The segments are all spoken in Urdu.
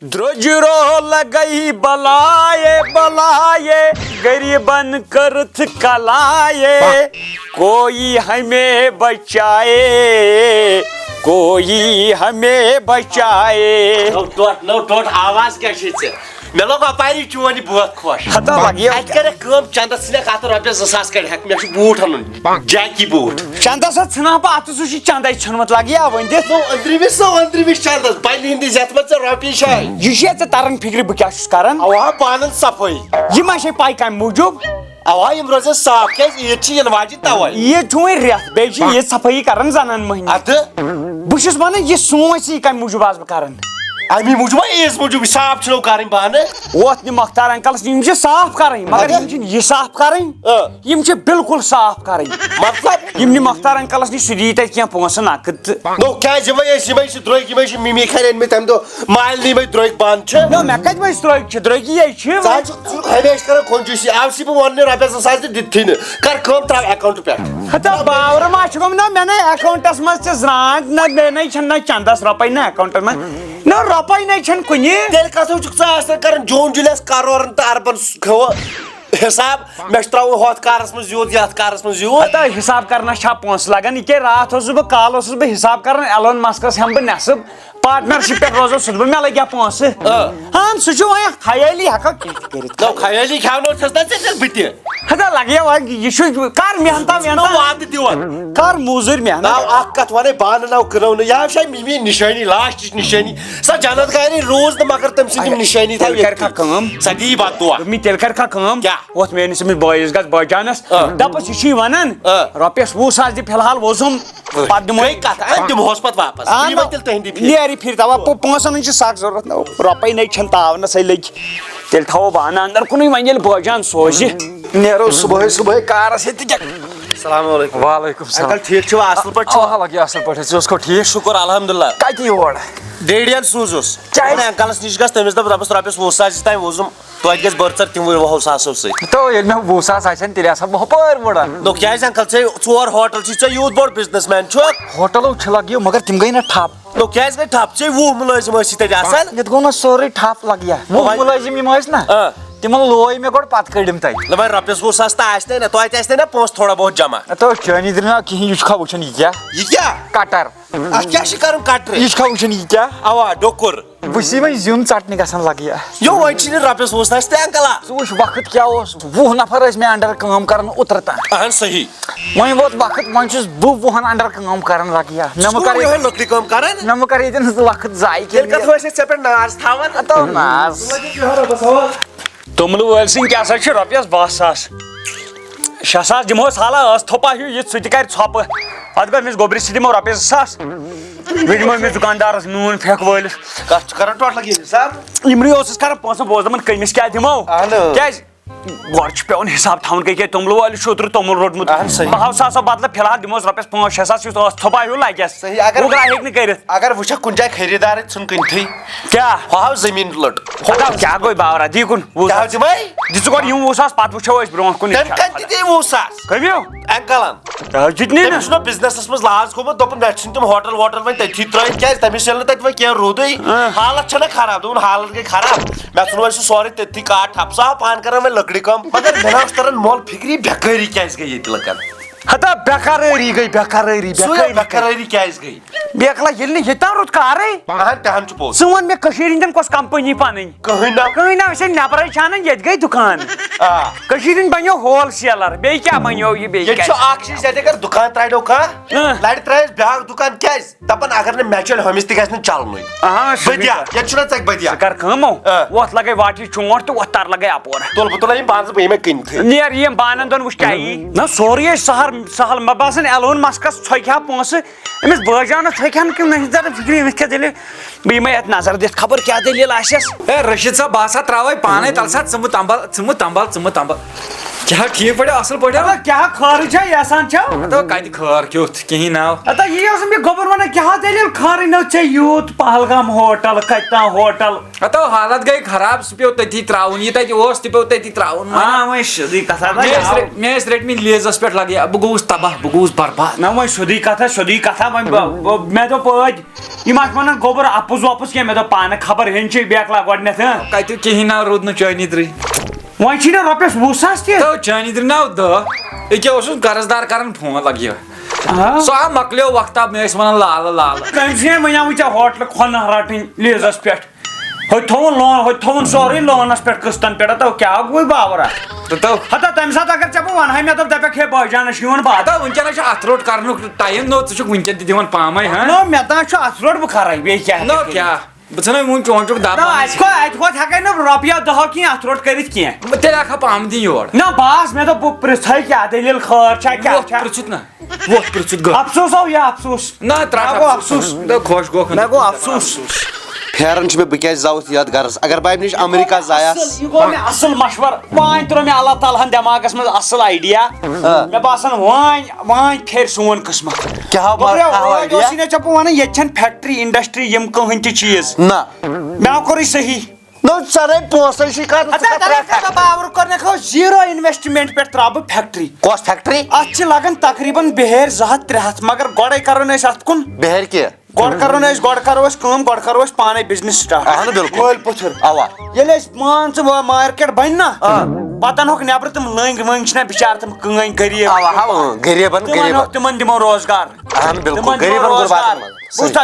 درجرو لگئی بلائے بلائے غریبن کرت کلائے کوئی ہمیں بچائے کوئی ہمیں بچائے. نو ٹوٹ آواز کیا مے لوگ اپاری چون بہت خوش ات کر چندس ثھنک ات رۄپیس 2000 کڑ ہیک مے بوٹ ان جیکی بوٹ چندس ژھنا بہ ات سہ چندے ژھنمت لگیا ون دس اندرمس چندس پنہ ہندس یت مت رۄپیہ شاے یہ چھ ترن فکر بہ کیا چھس کران اوا پانن صفائی یہ ما چھ پائی کم موجوب اوا یم روزن صاف کیاز عید چھ ین واجن توے عید چھ وۄنۍ رٮ۪تھ بیٚیہِ چھِ عید صفٲیی کران زنان مہنی اد بہ چھس ونان یہ سونچ یہ کم موجوب آس بہ کران امی موجوب عیز موجوب صاف چھو کرن بانہ ووت نہ مختار انکلس یم چھ صاف کرن مگر یم چھ یہ صاف کرن یم چھ بالکل صاف کرن مطلب یم نہ مختار انکلس نش سدی تہ کینٛہہ پونسہٕ نقد نو کیاز یم چھ درگ یم چھ ممی خرین میں تم دو مال نی میں درگ بان چھ نو مے کت وس درگ چھ درگ یہ چھ ہمیش کر کنجوسی آوسی بہ ون رۄپیس 2000 دتھی نہ کر کم تراو اکاؤنٹ پہ ہتا باور ما چھ گم نہ مے نہ اکاؤنٹس مس چھ زرانگ نہ مے نہ چھ نہ چندس رۄپے نہ اکاؤنٹ میں نہ رۄپے نہ چھ کنی تیل کتو چھ ژ کرن جون جُلیس کرورن تہ اربن کھو حساب مے تراو ہوت کارس من یوت یت کارس من یوت ہتا حساب کرنا چھا پونس لگان یہ رات اوسس بہ کال اوسس بہ حساب کران ایلون مسکس ہم بہ نصب پارٹنرشپ پہ روزو سہ مے لگیا پونسہٕ ہاں سہ چھ وۄنۍ خیالی ہکا کٔرِتھ نو خیالی کھاونو چھس نہ ژےٚ بہٕ تہِ ہتا لگیا وۄنۍ یہ چھ کر محنتا نو وعدٕ دِوان کر موزوٗرۍ محنت نو اکھ کتھ ونے بانہٕ نو کٕنو نہٕ یہ چھا میٲنۍ نشٲنی لاسٹٕچ نشٲنی سۄ جنت گارے روز نہٕ مگر تٔمۍ سٕنٛز یِم نشٲنی تھاو کرکھا کٲم سۄ دِیی بتہٕ دۄہ می تیٚلہِ کرکھا کٲم کیٛاہ ووت میٲنِس أمِس بٲیِس گژھ بٲجانس دپس یہ چھی ونان رۄپیس 20,000 دِ فلحال وۄزُم پتہٕ دِمو کتھ دِمہوس پتہٕ واپس بہٕ یِمے تیٚلہِ تُہنٛدِ پھِرِ نیرِ پھر دپا پونسن ہٕنٛز چھِ سخ ضروٗرت نو رۄپے نٔے چھنہٕ تاونسٕے لٔگۍ تیٚلہِ تھاوو بہٕ انہٕ اندر کُنُے وۄنۍ ییٚلہِ بٲجان سوزِ نیرو صبحٲے صبحٲے کارس ییٚتہِ کیٛاہ السلام علیکم وعلیکم السلام انکل ٹھیک چھو اصل پٲٹھۍ چھو لگیا اصل پٲٹھۍ ژٕ اوسکھو ٹھیٖک شکر الحمدللہ کتہِ یور ڈیڈین سوٗزُس انکلس نِش گژھ تٔمِس دپ رۄپیس 20,000 تام ووزُم توتہِ گژھِ بٔرژر تِموٕے 20,000 سۭتۍ تو ییٚلہِ مےٚ 20,000 آسن تیٚلہِ آسہٕ بہٕ ہُپٲرۍ وٕڑان دوٚپ کیٛازِ انکل ژور ہوٹل چھی ژےٚ یوٗت بوٚڑ بِزنس مین چھُکھ ہوٹلو چھِ لگیو مگر تِم گٔے نہ ٹھپ دوٚپ کیٛازِ گٔے ٹھپ ژےٚ 20 مُلٲزِم ٲسی تتہِ آسان ییٚتہِ گوٚو نہ سورُے ٹھپ لگیا مُلٲزِم یِم ٲسۍ نہ تِمن لوے مےٚ گۄڈٕ پتہٕ کٔڑِم تتہِ وۄنۍ رۄپیس 20,000 تہ آسہِ نہ توتہِ آسہِ نہ پونٛسہٕ تھوڑا بہت جمع تو چٲنی دِنہٕ نہ کِہیٖنۍ یہِ چھُکھا وٕچھان یہِ کیٛاہ یہِ کیٛاہ کٹر اتھ کیٛاہ چھِ کرُن کٹرٕ یہِ چھُکھا وٕچھان یہِ کیٛاہ اوا ڈۄکُر بہٕ چھُسے وۄنۍ زیُن ژٹنہِ گژھان لگیا یو وۄنۍ چھی نہٕ رۄپیس 20,000 تہِ انکلا ژٕ وٕچھ وقت کیٛاہ اوس 20 نفر ٲسۍ مےٚ انڈر کٲم کران اوترٕ تام اہن صحیح وۄنۍ ووت وقت وۄنۍ چھُس بہٕ 20 انڈر کٲم کران لگیا مےٚ مہ کر یِہوے لٔکرِ کٲم کران مےٚ مہ کر ییٚتٮ۪ن وقت ضایہِ تیٚلہِ کتھ ٲسۍ ژےٚ پٮ۪ٹھ ناز تھاوان تو ناز توٚملہٕ وٲلۍ سٕنٛدۍ کیٛاہ سا چھِ رۄپیس 20,000 6,000 دِمہوس حالا ٲس تھوپا ہیوٗ یہِ سُہ تہِ کرِ ژھۄپہٕ پتہٕ گوٚو أمِس گوٚبرِس تہِ دِمو رۄپیس 2,000 بیٚیہِ دِمو أمِس دُکاندارس نوٗن پھٮ۪کھ وٲلِس کتھ چھُ کران ٹوٹل حساب یِمنٕے اوسُس کران پونٛسہٕ بہٕ اوسُس دپان کٔمِس کیٛاہ دِمو کیٛازِ گۄڈٕ چھُ پیٚوان حساب تھاوُن کیٛازِ توٚملہٕ وٲلِس چھُ اوترٕ توٚمُل روٚٹمُت 5,000 بدلہٕ فِلحال دِمہوس رۄپیس 5-6 یُس ٲس تھوپا ہیوٗ لگٮ۪س وُگرا ہیٚکہِ نہٕ کٔرِتھ اگر وٕچھکھ کُنہِ جایہِ خریٖدارٕے ژھُن کٕنتھٕے کیٛاہ ہُہ ہاو زٔمیٖن لٔٹ کیٛاہ گوٚو باورا دِ کُن دِمے دِ ژٕ گۄڈٕ یِم 20,000 پتہٕ وٕچھو أسۍ برونٛٹھ کُن تٔمۍ کتہِ دِتۍ 20,000 کٔمِو انکلن جِتنی تٔمِس چھُنہ بِزنسس منٛز لاز گوٚمُت دوٚپُن مےٚ ژھٕنۍ تِم ہوٹل ووٹل وۄنۍ تٔتھی ترٲیِتھ کیٛازِ تٔمِس ییٚلہِ نہٕ تتہِ وۄنۍ کینٛہہ روٗدٕے حالت چھنہ خراب دوٚپُن حالت گٔے خراب مےٚ ژھُن وۄنۍ سُہ سورُے تٔتھی کاٹ ٹھپ سُہ آو پانہٕ کران وۄنۍ لٔکرِ کٲم مگر مےٚ نہ اوس تران مۄل فِکری بٮ۪کٲری کیٛازِ گٔے ییٚتہِ لُکن ہتا بےٚقرٲری گٔے بےٚقرٲری بٮ۪کرٲری کیٛازِ گٔے بیکلا ییٚلہِ نہٕ ییٚتہِ تام روٗد کارٕے اہن تہِ ہن چھُ پوٚز ژٕ وَن مےٚ کٔشیٖرِ ہِنٛدٮ۪ن کۄس کمپٔنی پنٕنۍ کٕہٕنۍ نہ کٕہٕنۍ نہ أسۍ ہے نٮ۪برٕے چھِ انان ییٚتہِ گٔے دُکان کٔشیٖرِ ہِنٛدۍ بنیو ہول سیلر بیٚیہِ کیٛاہ بنیو یہِ بیٚیہِ ییٚتہِ چھُ اکھ چیٖز ییٚتہِ اگر دُکان ترٛایو کانٛہہ لرِ ترٛایس بیٛاکھ دُکان کیٛازِ دپان اگر نہٕ مےٚ چلہِ ہُمِس تہِ گژھِ نہٕ چلنُے بدیا ییٚتہِ چھُنہ ژےٚ بدیا ژٕ کر کٲمو وۄتھ لگے واٹہِ چونٛٹھ تہٕ وۄتھ تر لگے اپور تُل بہٕ تُلے یِم پانژھ بہٕ یِمے کٕنتھٕے نیر یِم بانن دۄن وٕچھ کیٛاہ یی نہ سورُے ٲسۍ سہل مےٚ باسان ایلون مسکس ژھۄکہِ ہا پونٛسہٕ أمِس بٲجانس ژھۄکہِ ہن کِنہٕ نہ زن فِکری أمِس کیٛاہ دٔلیٖل بہٕ یِمے اتھ نظر دِتھ خبر کیٛاہ دٔلیٖل آسٮ۪س ہے رشیٖد صٲب بہٕ ہسا تراوے پانے تل سا ژٕ مہٕ تمبل کیا ٹھیک پٲٹھۍ اصل پٲٹھۍ کیا خٲرٕے چھا یژھان چھا کتہِ خٲر کیُتھ کِہیٖنۍ ناو یی اوسُم یہِ گوٚبُر وَنان کیٛاہ دٔلیٖل خٲرٕے ژےٚ یوٗت پہلگام ہوٹل کتہِ تام ہوٹل حالت گٔے خراب سُہ پیوٚو تٔتی ترٛاوُن یہِ تتہِ اوس تہِ پیوٚو تٔتی ترٛاوُن وۄنۍ سیٚودٕے کتھا مےٚ ٲسۍ رٔٹمٕتۍ لیزس پٮ۪ٹھ لگے بہٕ گوٚوُس تباہ بہٕ گوٚوُس برباد نہ وۄنۍ سیٚودٕے کتھا وۄنۍ مےٚ دوٚپ ٲدۍ یِم آسہٕ وَنان گوٚبُر اَپُز وَپُز کینٛہہ مےٚ دوٚپ پانہٕ خبر ہیٚنۍ چھے بیکلا گۄڈنیٚتھ کتہِ کِہیٖنۍ ناو روٗد نہٕ چٲنی درٕے وۄنۍ چھی نا رۄپیس 20,000 تہِ چٲنی درٕے ناو 10 أکیاہ اوسُس قرض دار کران فون لگیو سُہ آو مۄکلیو وقتہ مےٚ ٲسۍ ونان لالہٕ لالہٕ تٔمۍ سٕے وَنیاوُے ژےٚ ہوٹلہٕ کھۄنہٕ رَٹٕنۍ لیزس پٮ۪ٹھ ہوٚتہِ تھوُن سورُے لونس پٮ۪ٹھ قٕسطن پٮ۪ٹھ کیٛاہ گوٚو باورا ہتا تَمہِ ساتہٕ اگر ژےٚ بہٕ وَنہٕ ہا مےٚ دوٚپ دَپکھ ہے بٲے جانس چھُ یِوان بات وٕنکیٚنس چھُ اتھ روٹ کرنُک ٹایم نو ژٕ چھُکھ وٕنکیٚن تہِ دِوان پامے مےٚ تام چھُ اَتھ روٹ بہٕ کھرے بیٚیہِ کیٛاہ بہٕ ژھٕنَے وُنہِ چونٛچُک دب اَتہِ کھۄتہٕ ہٮ۪کے نہٕ رۄپیو دہو کینٛہہ اَتھ روٹ کٔرِتھ کینٛہہ تیٚلہِ ہٮ۪کہٕ ہا پامہٕ دِنۍ یور نہ بس مےٚ دوٚپ بہٕ پرژھے کیٛاہ دٔلیٖل خٲر چھا کیٛاہ چھا پرژھُتھ نہ ووٚتھ پرژھُتھ افسوس آو یہِ افسوس نہ افسوس خۄش گوٚو مےٚ گوٚو افسوس پھیرن چھُ مےٚ بہٕ کیازِ زاوُتھ یتھ گرس اگر بہٕ امہِ نِش امریکہ زایس یہِ گوٚو مےٚ اصٕل مشور وۄنۍ ترٛوو مےٚ اللہ تعالیٰ ہن دٮ۪ماغس منٛز اصٕل آیڈیا مےٚ باسان وۄنۍ پھیرِ سون قٕسمت اوسُے نہ ژےٚ بہٕ وَنان ییٚتہِ چھنہٕ فیکٹری انڈسٹری یِم کٕہٕنۍ تہِ چیٖز نہ مےٚ کوٚرُے صحیح باور کوٚرنکھ زیٖرو اِنویسٹمنٹ پٮ۪ٹھ ترٛاو بہٕ فیکٹری کۄس فیکٹری اتھ چھِ لگان تقریٖبن بِہٲرۍ 200-300 مگر گۄڈے کرون أسۍ اتھ کُن بہر کیٛاہ گۄڈٕ کرو أسۍ کٲم گۄڈٕ کرو أسۍ پانے بِزنس سٹارٹ اہن بِلکُل وٲلۍ پٔتھٕر اوا ییٚلہِ أسۍ مان ژٕ مارکیٹ بنہِ نا پتہٕ انہوکھ نیبرٕ تِم لٔنٛگۍ ؤنٛگۍ چھِنہ بِچارٕ تِم کٕہٕنۍ غریٖب تِمن دِمو روزگار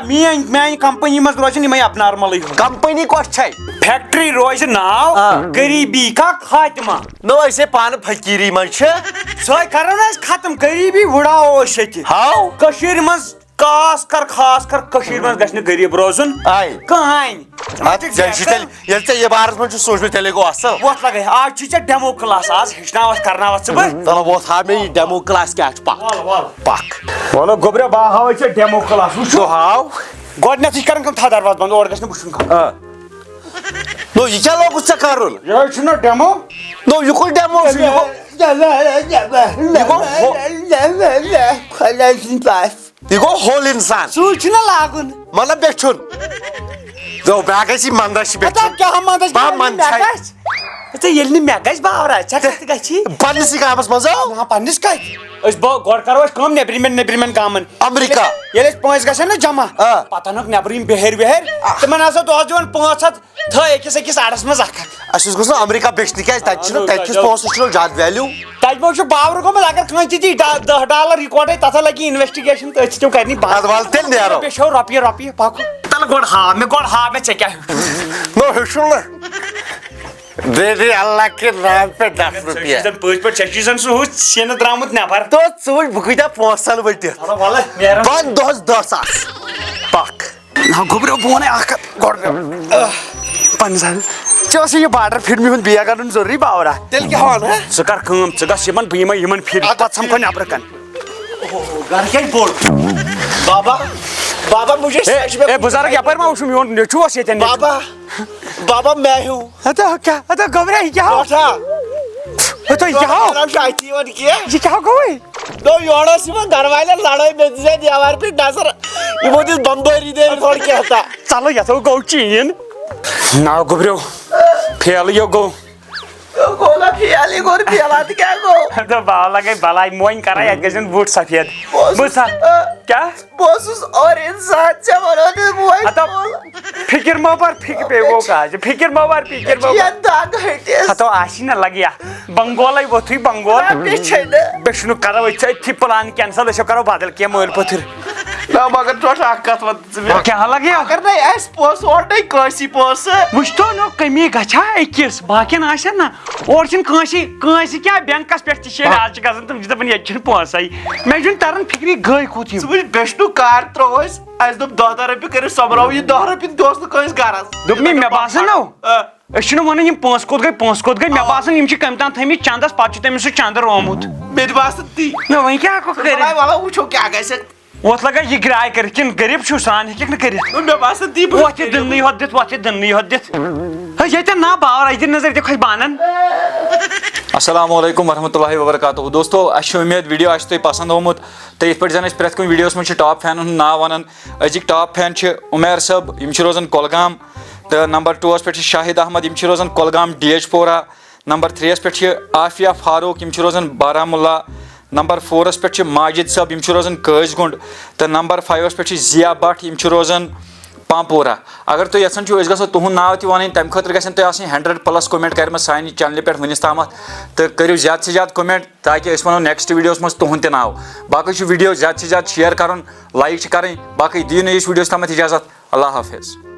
میٲنۍ کمپنی منٛز روزن یِمے اب نارملٕے کمپنی کۄس چھے فیکٹری روزِ ناو غریٖبی کا خاتمہ نو أسے پانہٕ فقیٖری منٛز چھِ سۄے کرو نہ أسۍ ختم غریٖبی وُڑاوو أسۍ ییٚتہِ ہاو کٔشیٖرِ منٛز خاص کر کٔشیٖرِ منٛز گژھِ نہٕ غریٖب روزُن کٕہٕنۍ ییٚلہِ ژےٚ یہِ بارس منٛز چھُ سوٗنچمُت تیٚلے گوٚو اصل وۄتھ لگے آز چھُے ژےٚ ڈیمو کلاس آز ہیٚچھناوتھ کرناوتھ ژٕ بہٕ چلو وۄتھ ہاو مےٚ یہِ ڈیمو کلاس کیٛاہ چھُ پکھ ولو گوٚبریو بہٕ ہاوے ژےٚ ڈیمو کلاس وٕچھو ہاو گۄڈنیتھٕے چھِ کران کٲم تھاو دروازٕ بنٛد اورٕ گژھِ نہٕ وٕچھُن نو یہِ کیٛاہ لوگُتھ ژےٚ کرُن یِہوے چھُنہ ڈیمو نو یہِ کُس ڈیمو چھُ یہِ گوٚو ہول انسان سُے چھُنہ لاگُن مطلب بیچھُن مےٚ گژھِ یہِ منٛدچھ ییٚلہِ نہٕ مےٚ گژھِ باورا ژےٚ کتھ گژھی پننسٕے گامس منٛز پننس کتہِ أسۍ گۄڈٕ کرو أسۍ کٲم نیبرِمٮ۪ن گامن امریکہ ییٚلہِ أسۍ پٲنٛسہِ گژھن نا جمع پتہٕ انہوکھ نیبرٕ یِم بِہٲرۍ وِہٲرۍ تِمن ہسا دۄہس دِوان 500 تھٲے أکِس اَڈس منٛز 1 اَسہِ اوس گژھُن امریکہ بیچھنہِ کیٛازِ تتہِ چھُنہٕ تتہِ کِس پونٛسس چھُنہٕ زیادٕ ویلیوٗ تتہِ ما چھُ باور گوٚمُت اگر کٲنٛسہِ تہِ دی $10 رِکوڈے تتھ لگہِ انویسٹِگیشن تٔتھۍ چھِ تِم کرنہِ ولہٕ تیٚلہِ نیرو بیٚچھو رۄپیہِ پکو تلہٕ گۄڈٕ ہاو مےٚ ژےٚ کیٛاہ نو ہیوٚچھُن نہٕ اللہ کے نام پہ 10 رۄپیہِ پٔزۍ پٲٹھۍ ژےٚ چھُے زن سُہ ہُہ سینہٕ درٛامُت نٮ۪بر تو ژٕ وٕچھ بہٕ کۭتیاہ پونٛسہٕ ژھنہٕ ؤٹِتھ بنٛد دۄہس 10,000 پکھ گوٚبریو بہٕ وَنَے اکھ کتھ گۄڈٕ پننہِ سایڈٕ ژےٚ اوسُے یہِ بارڈر فِٹمی ہُنٛد بیگ انُن ضروٗری باورا تیٚلہِ کیٛاہ وَنہٕ ژٕ کر کٲم ژٕ گژھ یِمن بہٕ یِمے یِمن پھِرِ پتہٕ سمکھو نیبرٕ کن گرٕ کیٛازِ بوٚڑ بابا مجھے بُزرگ یپٲرۍ ما وٕچھُم میون نیٚچوٗ اوس ییٚتٮ۪ن بابا میں ہوں گوٚبرا یہِ کیٛاہ یہِ کیٛاہ گوٚوُے یورٕ ٲس یِمن گرٕ والٮ۪ن لڑٲے مےٚ دِژے دیوار پٮ۪ٹھ نظر یِمو دِژ بمبٲری دٲری تھوڑا کینٛہہ ژلو یتھو گوٚو چیٖن نا گوٚبریو پھیلہٕ یہِ گوٚو باو لگے بلاے موٚنۍ کران یتھ گژھن بُٹھ سفید کیٛاہ فِکر مہ بر فِکر مہ بر ہتو آسی نہ لگیا بنگولے ووتھٕے بنگول بیٚیہِ چھُنہٕ کرو أسۍ أتھی پلان کینسل أسۍ کرو بدل کینٛہہ مٲلۍ پٔتھٕر مگر ٹوٹل اکھ کتھ وَن کیٛاہ لگیا اگر نَے اَسہِ پونٛسہٕ اورٕ کٲنٛسی پونٛسہٕ وٕچھتو نو کٔمی گژھا أکِس باقین آسن نا اورٕ چھُنہٕ کٲنٛسہِ کیٛاہ بیٚنکس پٮ۪ٹھ تہِ چھِ ییٚلہِ آز چھِ گژھان تِم چھِ دپان ییٚتہِ چھُنہٕ پونٛسے مےٚ چھُنہٕ تران فِکری گٔے کوٚت ژٕ وٕچھ بیچھنُک کار ترٛوو اَسہِ اَسہِ دوٚپ 10 رۄپیہِ کٔرِتھ سۄمبراو یہِ 10 رۄپیہِ تہِ اوس نہٕ کٲنٛسہِ گرس دوٚپ مےٚ باسان نو أسۍ چھِنہٕ وَنان یِم پونٛسہٕ کوٚت گٔے مےٚ باسان یِم چھِ کٔمۍ تام تھٲیمٕتۍ چندس پتہٕ چھُ تٔمِس سُہ چندٕ روومُت مےٚ تہِ باسان تی نہ وۄنۍ کیٛاہ ہٮ۪کو کٔرِتھ وَلہٕ وٕچھو کیٛاہ گژھِ ووت لگا یہ گراے کر کن غریب چھو سان ہیکھ نہ کٔرِتھ مےٚ باسان تی ووت یہ دِنٕے ہوت دِتھ ووت یہ دِنٕے ہوت دِتھ ییٚتٮ۪ن نا باور اَتہِ نظر دِ خۄش بانن. السلام علیکم ورحمۃ اللہ وبرکاتہ. دوستو اَسہِ اُمید ویڈیو آسہِ تۄہہِ پسنٛد آمُت تہٕ یِتھ پٲٹھۍ زن أسۍ پرٛٮ۪تھ کُنہِ ویڈیوَس منٛز چھِ ٹاپ فینن ہُنٛد ناو وَنان. أزِکۍ ٹاپ فین چھِ عُمیر صٲب یِم چھِ روزان کۄلگام تہٕ نمبر 2 پٮ۪ٹھ چھِ شاہد احمد یِم چھِ روزان کۄلگام ڈی ایچ پورہ. نمبر 3 پٮ۪ٹھ چھِ عافیہ فاروق یِم چھِ روزان بارہمولہ. نمبر 4 پٮ۪ٹھ چھِ ماجد صٲب یِم چھِ روزان قٲضۍ گُنٛڈ تہٕ نمبر 5 پٮ۪ٹھ چھِ ضیا بٹ یِم چھِ روزان پامپورہ. اگر تُہۍ یژھان چھِو أسۍ گژھو تُہُنٛد ناو تہِ وَنٕنۍ تَمہِ خٲطرٕ گژھن تۄہہِ آسٕنۍ 100+ کومنٹ کَرِمَژ سانہِ چَنلہِ پٮ۪ٹھ وٕنیُس تامَتھ تہٕ کٔرِو زیادٕ سے زیادٕ کومنٹ تاکہِ أسۍ وَنو نیکسٹ ویٖڈیوَس منٛز تُہُنٛد تہِ ناو. باقٕے چھُ ویٖڈیو زیادٕ سے زیادٕ شِیَر کَرُن لایک چھِ کَرٕنۍ. باقٕے دِیِو نہٕ یِس ویٖڈیوَس تامَتھ اِجازت. اللہ حافظ.